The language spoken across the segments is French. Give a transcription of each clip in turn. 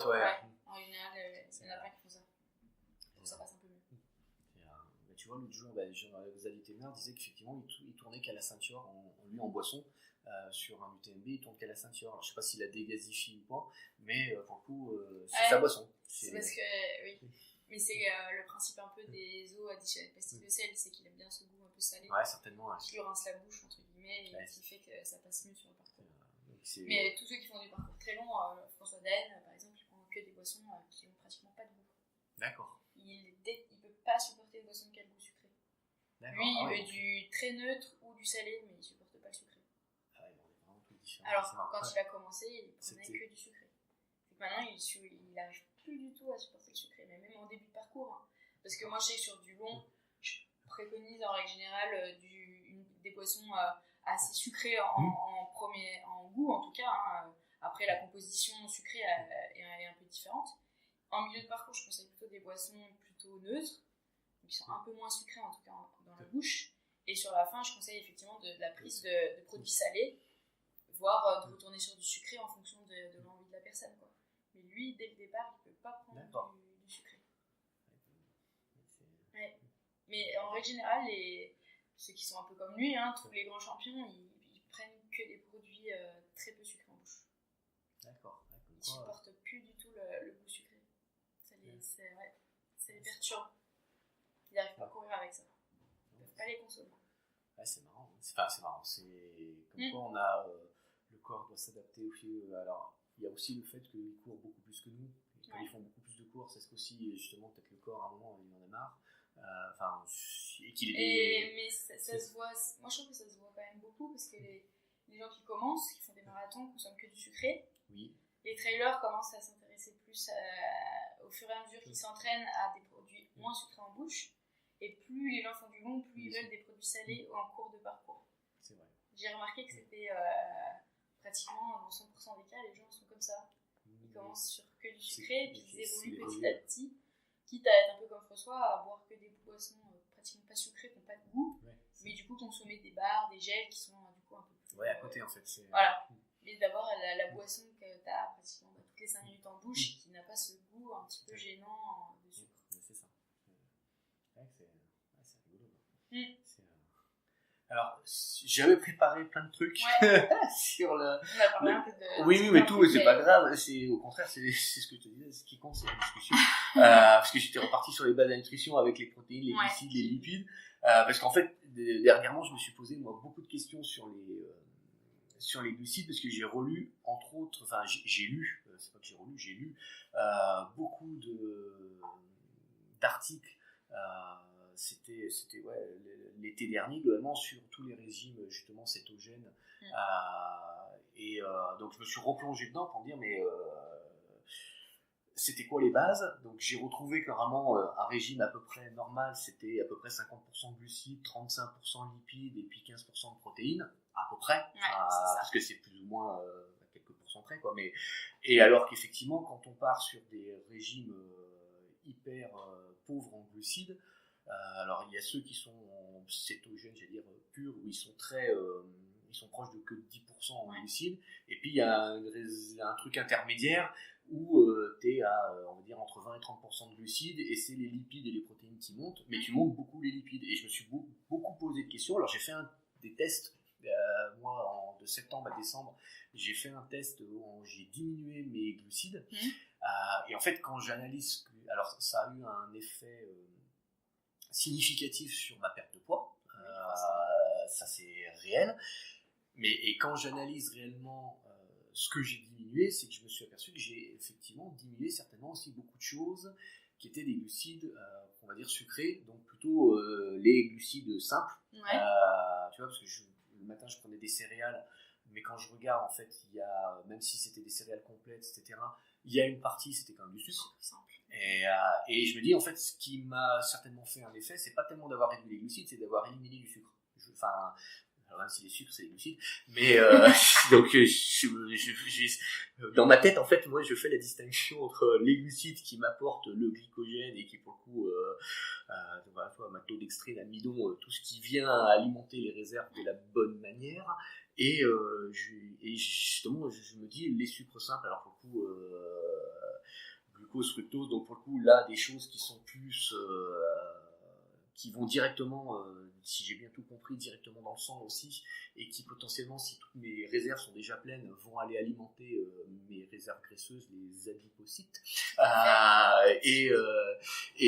Ouais. En général, il y en a plein qui font ça. Donc ça passe un peu mieux. Tu vois, l'autre jour, Xavier Thévenard disait qu'effectivement, il tournait qu'à la ceinture, lui en boisson, sur un UTMB, il tourne qu'à la ceinture. Alors, je ne sais pas s'il a dégazifie ou pas, mais pour le coup, c'est sa boisson. C'est parce que, oui. Mais c'est le principe un peu des eaux additionnelles de pastilles de sel, c'est qu'il aime bien ce goût un peu salé. Ouais, certainement. Ouais. Qui lui rince la bouche, entre guillemets, et qui fait que ça passe mieux sur le parcours. Mais tous ceux qui font des parcours très longs, François Daen, par exemple, il prend que des boissons qui n'ont pratiquement pas de goût. D'accord. Il ne peut pas supporter une boisson qui a le goût sucré. D'accord. Lui, il veut du très neutre ou du salé, mais il ne supporte pas le sucré. Ah ouais, on est vraiment tout différent. Alors, quand il a commencé, il prenait que du sucré. Donc maintenant, il n'arrive plus du tout à supporter le sucré, mais même en début de parcours. Hein. Parce que moi, je sais que sur du long, je préconise en règle générale des boissons assez sucrées en goût, en tout cas. Hein. Après, la composition sucrée est un peu différente. En milieu de parcours, je conseille plutôt des boissons plutôt neutres, qui sont un peu moins sucrées, en tout cas dans la bouche. Et sur la fin, je conseille effectivement de la prise de produits salés, voire de retourner sur du sucré en fonction de l'envie de la personne. Quoi. Mais lui, dès le départ, il ne peut pas prendre du sucré. Ouais. Mais en règle générale, ceux qui sont un peu comme lui, tous les grands champions, ils prennent que des produits très peu sucrés en bouche. D'accord. Ils ne supportent plus du tout le goût sucré. Ça les perturbe. Ils n'arrivent pas à courir avec ça. Ils ne peuvent pas les consommer. Ouais, c'est marrant. C'est marrant. C'est comme quoi on a le corps doit s'adapter au fil. Alors, il y a aussi le fait qu'ils courent beaucoup plus que nous. Quand ils font beaucoup plus de courses, est-ce qu'aussi, justement, peut-être le corps, à un moment, il en a marre. Mais ça se voit. Moi, je trouve que ça se voit quand même beaucoup parce que les gens qui commencent, qui font des marathons, consomment que du sucré. Oui. Les trailers commencent à s'intéresser plus au fur et à mesure qu'ils s'entraînent à des produits moins sucrés en bouche. Et plus les gens font du long, plus ils veulent des produits salés en cours de parcours. C'est vrai. J'ai remarqué que c'était pratiquement dans 100% des cas, les gens sont comme ça. Ils commencent sur que du sucré, puis ils évoluent petit à petit, quitte à être un peu comme François, à boire que des boissons pratiquement pas sucrées, qui n'ont pas de goût, mais du coup consommer des bars, des gels qui sont du coup un peu plus... Ouais, à côté en fait. Voilà. Mais d'avoir la boisson que tu as pratiquement toutes les 5 minutes en bouche, qui n'a pas ce goût un petit peu gênant de sucre. C'est ça. Ouais, c'est rigolo. Alors, j'avais préparé plein de trucs sur le. On a parlé un peu de. Oui, mais tout, c'est pas grave. Au contraire, c'est ce que je te disais, ce qui compte, c'est la discussion. Parce que j'étais reparti sur les bases de la nutrition avec les protéines, les glucides, les lipides. Parce qu'en fait, dernièrement, je me suis posé beaucoup de questions sur les glucides parce que j'ai relu, entre autres, j'ai lu, c'est pas que j'ai relu, j'ai lu beaucoup d'articles. C'était l'été dernier globalement sur tous les régimes justement cétogènes donc je me suis replongé dedans pour me dire mais c'était quoi les bases. Donc j'ai retrouvé que vraiment un régime à peu près normal c'était à peu près 50% glucides, 35% lipides et puis 15% de protéines à peu près parce que c'est plus ou moins quelques pourcents près quoi. Mais et alors qu'effectivement quand on part sur des régimes hyper pauvres en glucides. Alors il y a ceux qui sont cétogènes, j'allais dire purs, où ils sont ils sont proches de que 10% en glucides, et puis il y a un truc intermédiaire où tu es à on va dire entre 20 et 30% de glucides, et c'est les lipides et les protéines qui montent, mais tu montes beaucoup les lipides. Et je me suis beaucoup posé de questions. Alors j'ai fait des tests, moi de septembre à décembre, j'ai fait un test où j'ai diminué mes glucides, et en fait quand j'analyse, alors ça a eu un effet significatif sur ma perte de poids, ça c'est réel, et quand j'analyse réellement ce que j'ai diminué, c'est que je me suis aperçu que j'ai effectivement diminué certainement aussi beaucoup de choses qui étaient des glucides, on va dire sucrés, donc plutôt les glucides simples, tu vois, parce que le matin je prenais des céréales, mais quand je regarde en fait, il y a, même si c'était des céréales complètes, etc., il y a une partie, c'était quand même du sucre. Et je me dis en fait, ce qui m'a certainement fait un effet, c'est pas tellement d'avoir réduit les glucides, c'est d'avoir éliminé du sucre. Alors même si les sucres c'est les glucides, mais donc dans ma tête en fait, moi je fais la distinction entre les glucides qui m'apportent le glycogène et qui pour le coup maltodextrine, amidon, tout ce qui vient alimenter les réserves de la bonne manière, et justement je me dis les sucres simples, alors pour le coup glucose, fructose, donc pour le coup là des choses qui sont plus qui vont directement, si j'ai bien tout compris, directement dans le sang aussi, et qui potentiellement, si toutes mes réserves sont déjà pleines, vont aller alimenter mes réserves graisseuses, les adipocytes. Et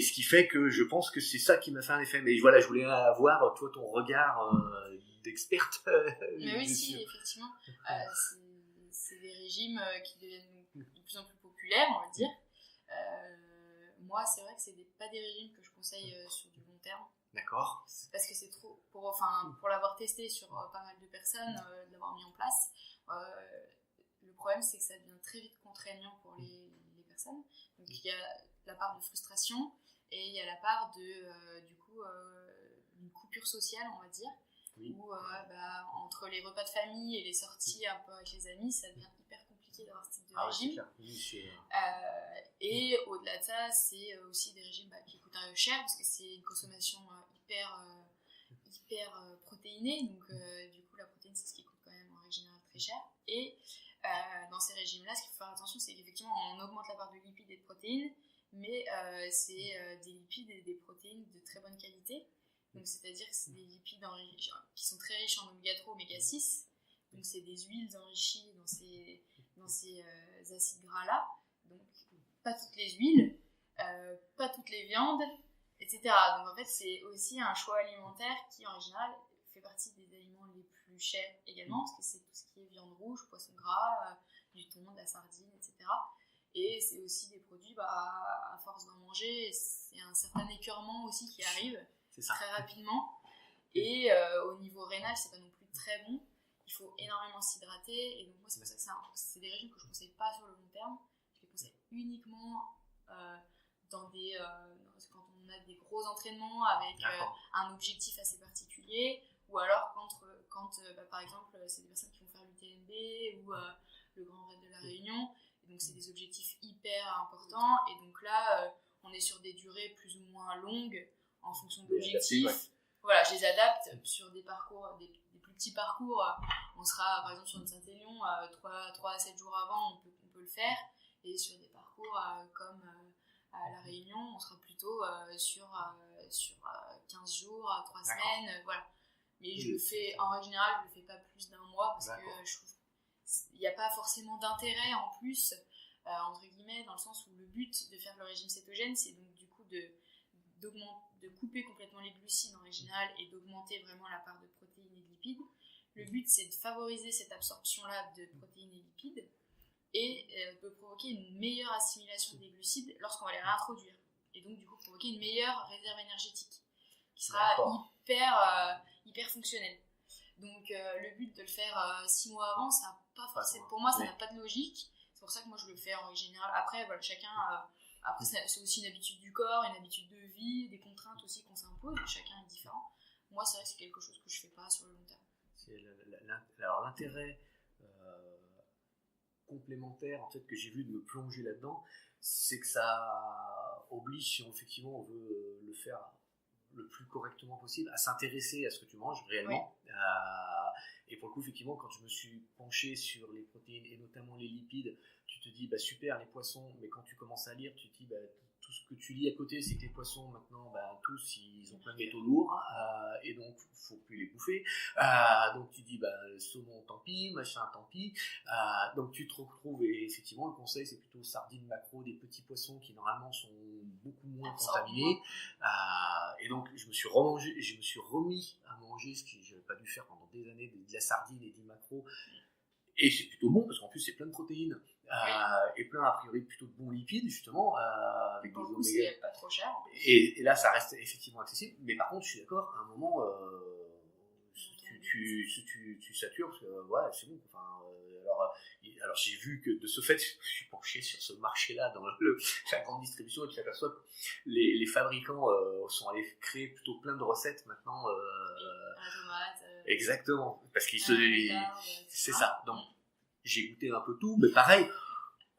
ce qui fait que je pense que c'est ça qui m'a fait un effet. Mais voilà, je voulais avoir, toi, ton regard d'experte. Mais oui, si, effectivement. C'est des régimes qui deviennent de plus en plus populaires, on va dire. Moi, c'est vrai que c'est pas des régimes que je conseille sur du long terme. D'accord. Parce que c'est trop. Pour l'avoir testé sur pas mal de personnes, de l'avoir mis en place, le problème c'est que ça devient très vite contraignant pour les personnes. Donc il y a la part de frustration et il y a la part de, du coup, une coupure sociale, on va dire. Oui. Où entre les repas de famille et les sorties un peu avec les amis, ça devient hyper compliqué d'avoir ce type de régime. Et au-delà de ça, c'est aussi des régimes qui coûtent cher parce que c'est une consommation hyper protéinée. Donc, du coup, la protéine, c'est ce qui coûte quand même en règle générale très cher. Et dans ces régimes-là, ce qu'il faut faire attention, c'est qu'effectivement, on augmente la part de lipides et de protéines, mais c'est des lipides et des protéines de très bonne qualité. Donc, c'est-à-dire que c'est des lipides qui sont très riches en oméga 3, oméga 6. Donc, c'est des huiles enrichies dans ces acides gras-là. Donc, pas toutes les huiles, pas toutes les viandes, etc. Donc, en fait, c'est aussi un choix alimentaire qui, en général, fait partie des aliments les plus chers également, parce que c'est tout ce qui est viande rouge, poisson gras, du thon, de la sardine, etc. Et c'est aussi des produits, à force d'en manger, c'est un certain écœurement aussi qui arrive très rapidement. Et au niveau rénal, c'est pas non plus très bon. Il faut énormément s'hydrater. Et donc, moi, c'est pour ça que c'est des régimes que je ne conseille pas sur le long terme. Je les conseille uniquement quand on a des gros entraînements avec un objectif assez particulier. Ou alors quand par exemple, c'est des personnes qui vont faire l'UTMB ou le Grand Raid de la Réunion. Et donc, c'est des objectifs hyper importants. Et donc là, on est sur des durées plus ou moins longues en fonction de l'objectif. Voilà, je les adapte sur des parcours, des plus petits parcours. On sera par exemple sur une Saint-Élion, 3 à 7 jours avant, on peut le faire. Et sur des parcours comme à La Réunion, on sera plutôt sur 15 jours, 3 semaines. Voilà. Mais je le fais, en règle générale, je le fais pas plus d'un mois parce que je trouve qu'il n'y a pas forcément d'intérêt en plus, entre guillemets, dans le sens où le but de faire le régime cétogène, c'est donc du coup de couper complètement les glucides en règle générale et d'augmenter vraiment la part de protéines et de lipides. Le but, c'est de favoriser cette absorption-là de protéines et lipides et de provoquer une meilleure assimilation des glucides lorsqu'on va les réintroduire. Et donc, du coup, provoquer une meilleure réserve énergétique qui sera hyper fonctionnelle. Donc, le but de le faire 6 mois avant, ça n'a pas forcément, pour moi, ça n'a pas de logique. C'est pour ça que moi, je le fais en règle générale. Après, voilà, chacun... Après, c'est aussi une habitude du corps, une habitude de vie, des contraintes aussi qu'on s'impose, chacun est différent. Moi, c'est vrai que c'est quelque chose que je ne fais pas sur le long terme. Alors, l'intérêt complémentaire en fait, que j'ai vu de me plonger là-dedans, c'est que ça oblige, si effectivement on veut le faire le plus correctement possible, à s'intéresser à ce que tu manges réellement. Oui. Et pour le coup, effectivement, quand je me suis penché sur les protéines et notamment les lipides, tu te dis, super, les poissons, mais quand tu commences à lire, tu te dis, tout ce que tu lis à côté, c'est que les poissons, maintenant, tous, ils ont plein de métaux lourds, et donc, il ne faut plus les bouffer. Donc, tu dis, saumon, tant pis, machin, tant pis. Donc, tu te retrouves, et effectivement, le conseil, c'est plutôt sardines, maquereaux, des petits poissons qui, normalement, sont beaucoup moins contaminés. Et donc, je me suis remis à manger ce que je n'avais pas dû faire pendant des années, de la sardine et des maquereaux. Et c'est plutôt bon, parce qu'en plus, c'est plein de protéines. Et plein a priori plutôt de bons lipides justement avec des oméga. C'est pas trop cher. Et là ça reste effectivement accessible, mais par contre je suis d'accord, à un moment tu satures parce que c'est bon. Alors j'ai vu que de ce fait je suis penché sur ce marché-là dans la grande distribution et tu t'aperçois que les fabricants sont allés créer plutôt plein de recettes maintenant. Exactement, parce qu'ils c'est ça. Donc j'ai goûté un peu tout, mais pareil,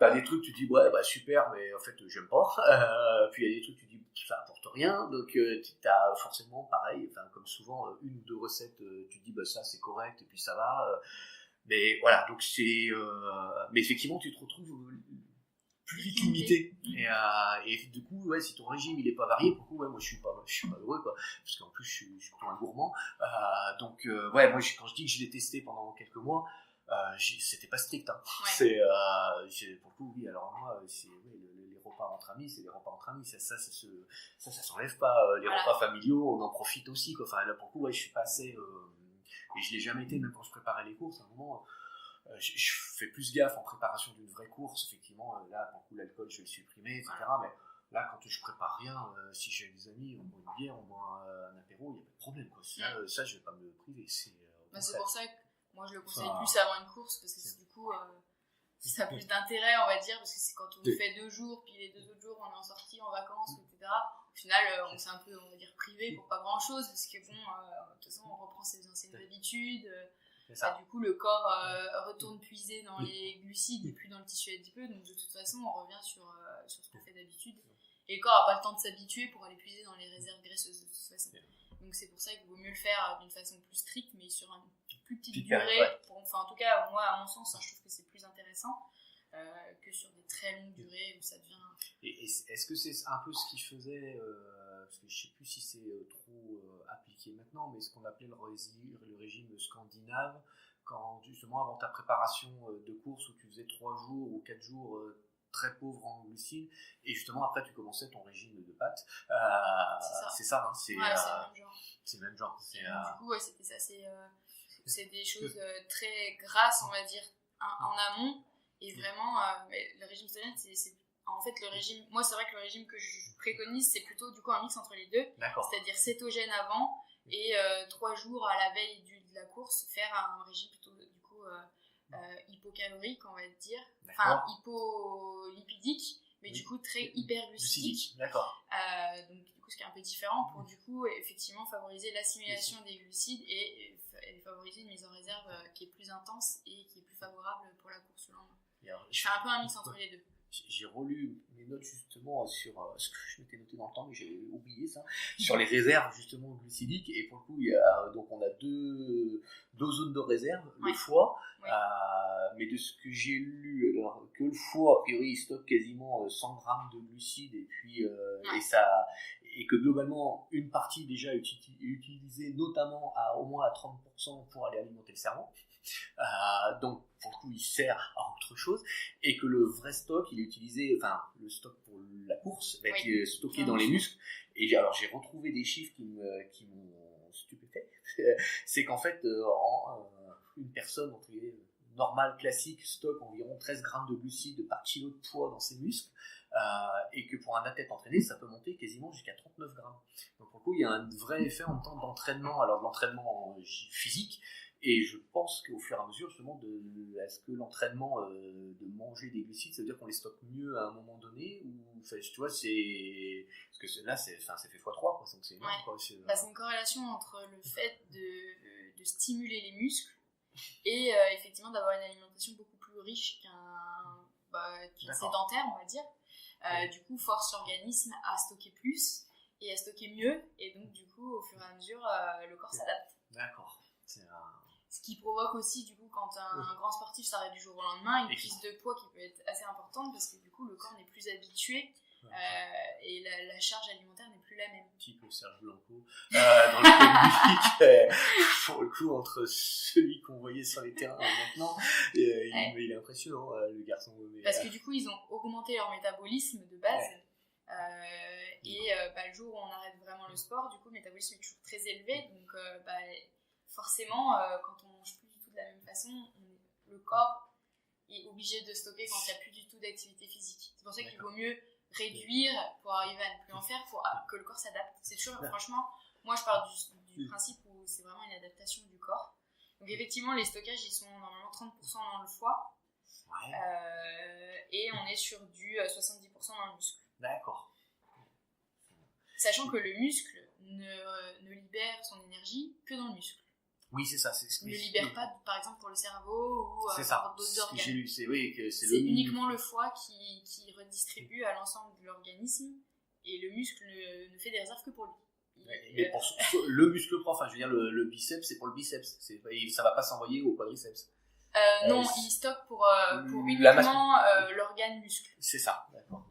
t'as des trucs, tu dis, super, mais en fait, j'aime pas. Puis il y a des trucs, tu dis, ça apporte rien. Donc, t'as forcément, pareil, comme souvent, une ou deux recettes, tu dis, ça, c'est correct, et puis ça va. Mais voilà, donc c'est... mais effectivement, tu te retrouves plus vite limité. Et du coup, ouais, si ton régime il est pas varié, pour coup, ouais, moi je suis pas heureux, quoi, parce qu'en plus je suis plutôt un gourmand. Donc ouais, moi quand je dis que je l'ai testé pendant quelques mois, c'était pas strict, hein. Ouais. Pour le coup, oui. Alors moi, les repas entre amis, c'est les repas entre amis. Ça s'enlève pas. Les repas familiaux, on en profite aussi, quoi. Enfin là, pour le coup, ouais, je suis pas assez. Et je l'ai jamais été, même quand je préparais les courses. À un moment, je fais plus gaffe en préparation d'une vraie course, effectivement. Là, pour le coup, l'alcool, je vais le supprimer, etc. Mais là, quand je prépare rien, si j'ai des amis, on boit une bière, on boit un apéro, il n'y a pas de problème, quoi. Ça, je vais pas me priver. C'est pour ça que moi, je le conseille plus avant une course, parce que du coup, ça a plus d'intérêt, on va dire, parce que c'est quand on fait 2 jours, puis les 2 autres jours, on est en sortie, en vacances, etc. Au final, on s'est un peu, on va dire, privé pour pas grand-chose, parce que bon, de toute façon, on reprend ses anciennes habitudes. Du coup, le corps retourne puiser dans les glucides et plus dans le tissu adipeux, donc de toute façon, on revient sur ce qu'on fait d'habitude. Et le corps n'a pas le temps de s'habituer pour aller puiser dans les réserves graisseuses de toute façon. Donc c'est pour ça qu'il vaut mieux le faire d'une façon plus stricte, mais sur une plus petite durée. Enfin, en tout cas, moi, à mon sens, je trouve que c'est plus intéressant que sur des très longues durées où ça devient... Et est-ce que c'est un peu ce qu'il faisait, parce que je ne sais plus si c'est trop appliqué maintenant, mais ce qu'on appelait le régime scandinave, quand justement avant ta préparation de course où tu faisais 3 jours ou 4 jours très pauvres en glucides, et justement après tu commençais ton régime de pâtes. C'est ça, hein, c'est le même genre. C'est le même genre. Du coup, c'était ça, c'est des choses très grasses, on va dire, en amont, et vraiment, le régime scandinave, en fait, le régime, moi c'est vrai que le régime que je préconise, c'est plutôt du coup un mix entre les deux. D'accord. C'est-à-dire cétogène avant et 3 jours à la veille de la course, faire un régime plutôt du coup hypocalorique, on va dire, enfin hypolipidique, mais du coup très hyperglucidique. D'accord. Donc du coup ce qui est un peu différent pour du coup effectivement favoriser l'assimilation des glucides et favoriser une mise en réserve qui est plus intense et qui est plus favorable pour la course le lendemain. Je fais un peu un mix entre les deux. J'ai relu mes notes justement sur ce que je m'étais noté dans le temps, mais j'avais oublié ça, sur les réserves justement glucidiques. Et pour le coup, donc on a deux zones de réserve, le foie, mais de ce que j'ai lu, alors que le foie, a priori, il stocke quasiment 100 grammes de glucides, et puis et que globalement, une partie déjà est utilisée notamment au moins à 30% pour aller alimenter le cerveau. Donc pour le coup il sert à autre chose, et que le vrai stock il est utilisé, enfin le stock pour la course va être stocké dans les muscles. Et alors j'ai retrouvé des chiffres qui m'ont stupéfait. C'est qu'en fait une personne entre guillemets normale classique stocke environ 13 grammes de glucides par kilo de poids dans ses muscles, et que pour un athlète entraîné ça peut monter quasiment jusqu'à 39 grammes. Donc pour le coup il y a un vrai effet en temps d'entraînement, alors de l'entraînement physique. Et je pense qu'au fur et à mesure, justement, est-ce que l'entraînement de manger des glucides, ça veut dire qu'on les stocke mieux à un moment donné, ou tu vois, c'est parce que là, c'est fait x3, quoi, donc c'est énorme. Quoi, c'est une corrélation entre le fait de stimuler les muscles et effectivement d'avoir une alimentation beaucoup plus riche qu'un sédentaire, on va dire. Du coup, force l'organisme à stocker plus et à stocker mieux, et donc du coup, au fur et à mesure, le corps s'adapte. D'accord. Ce qui provoque aussi, du coup, quand un grand sportif s'arrête du jour au lendemain, une prise de poids qui peut être assez importante, parce que du coup, le corps n'est plus habitué et la charge alimentaire n'est plus la même. Type Serge Blanco, dans le public, pour le coup, entre celui qu'on voyait sur les terrains maintenant, il est impressionnant, le garçon. Parce que du coup, ils ont augmenté leur métabolisme de base. Et le jour où on arrête vraiment le sport, du coup, le métabolisme est toujours très élevé, donc forcément, quand on mange plus du tout de la même façon, le corps est obligé de stocker quand il n'y a plus du tout d'activité physique. C'est pour ça qu'il vaut mieux réduire pour arriver à ne plus en faire, pour que le corps s'adapte. C'est toujours, franchement, moi je pars du principe où c'est vraiment une adaptation du corps. Donc effectivement, les stockages, ils sont normalement 30% dans le foie, et on est sur du 70% dans le muscle. D'accord. Sachant que le muscle ne libère son énergie que dans le muscle. Oui, c'est ça. Ne libère pas, par exemple, pour le cerveau ou pour d'autres organes. J'ai lu, c'est uniquement le foie qui redistribue à l'ensemble de l'organisme, et le muscle ne fait des réserves que pour lui. Mais pour le muscle propre, enfin, je veux dire, le biceps, c'est pour le biceps. Ça va pas s'envoyer au quadriceps. Non, il stocke pour uniquement l'organe muscle. C'est ça, d'accord.